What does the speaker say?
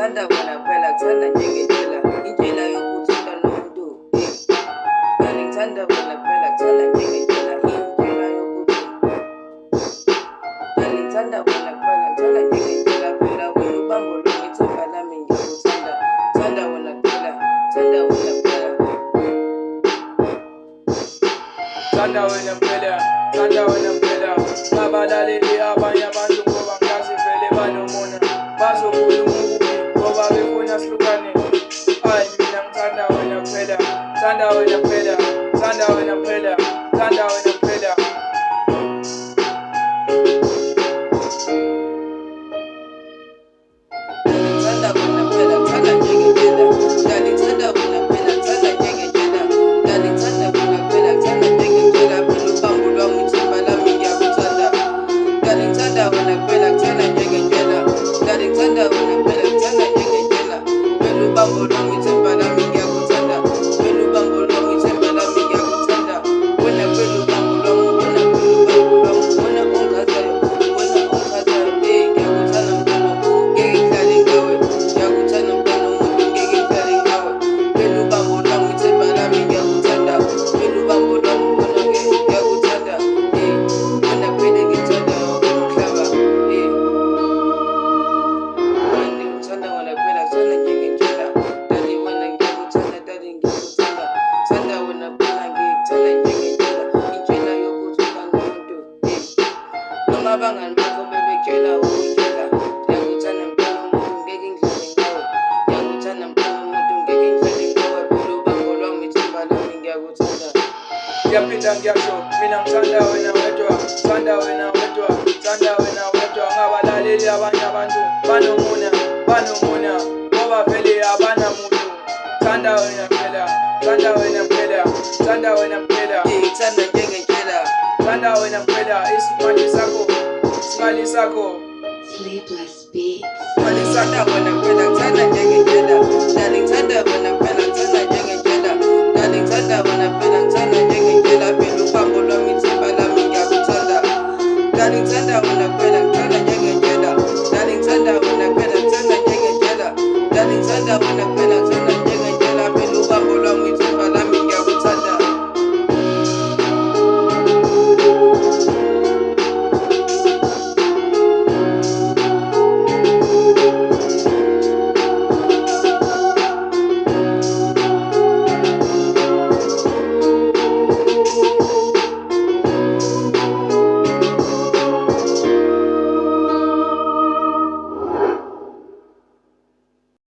ngithanda wena phela, ngithanda njengendlela, indlela yokuthanda nomuntu. Dali ngithanda wena phela, ngithanda njengendlela, indlela yokuthi. Dali ngithanda wena phela, ngithanda njengendlela, phela wena ubambo lwami, ithemba lami ngiyakuthanda. Ngithanda wena phela, ngithanda wena phela. Thanda wena phela, thanda wena phela. Ngabalaleli abanye abantu ngoba ngazi vele banomona, bazokhuluma ukubi ngoba befuna sihlukane. Hayi mina ngithanda wena phela, thanda wena phela, thanda wena phela, thanda wena phela. Ngithanda wena phela, ngithanda njengendlela, dali ngithanda wena phela, ngithanda njengendlela, dali ngithanda wena phela, ngithanda njengendlela, phela ubambo lwami, ithemba lami ngiyakuthanda. Dali ngithanda wena phela, ngithanda njengendlela, dali ngithanda wena phela, ngithanda njengendlela, phela ubambo lwami, ithemba lami ngiyakuthanda, phela ubambo lwami, ithemba lami ngiyakuthanda. Wena phela ubambo lwami, wena phela ubambo lwami, wena ongikhathayo, wena ongikhathayo, ngiyakuthanda mntwana, ngeke ngihlale ngawe, ngiyakuthanda mntwana womuntu, ngeke ngihlale ngawe, phela ubambo lwami, ithemba lami ngiyakuthanda, phela ubambo lwami, wena ngiyakuthanda, wena phela ngithanda umhlaba, ngithanda wena phela, ngithanda njengendlela, dali wena ngiyakuthanda, dali ngiyakuthanda, thanda wena phela, ngikuthanda njengendlela, indlela yokuthanda nomuntu. Noma abangani bakho bebekutshela ukutshela, ngiyakuthanda mntwana womuntu, ngeke ngidlale ngawe, ngiyakuthanda mntwana womuntu, ngeke ngidlale ngawe, phela ubambo lwami, ithemba lami ngiyakuthanda. Ngiyaphinda ngiyasho, mina ngithanda wena wedwa, thanda wena wedwa, thanda wena wedwa. Ngabalaleli abanye abantu banomona, banomona ngoba vele abanamuntu. Thanda wena phela, thanda wena phela, thanda wena phela, Ngithanda njengendlela, thanda wena phela. Isimali sakho, isimali sakho. Sleepless Beats. ngithanda wena phela, ngithanda njengendlela, dali ngithanda wena phela, ngithanda njengendlela, dali ngithanda wena phela, ngithanda njengendlela, phela ubambo lwami, ithemba lami ngiyakuthanda. Dali ngithanda wena phela, ngithanda njengendlela, dali ngithanda wena phela, ngithanda njengendlela, dali ngithanda wena phela.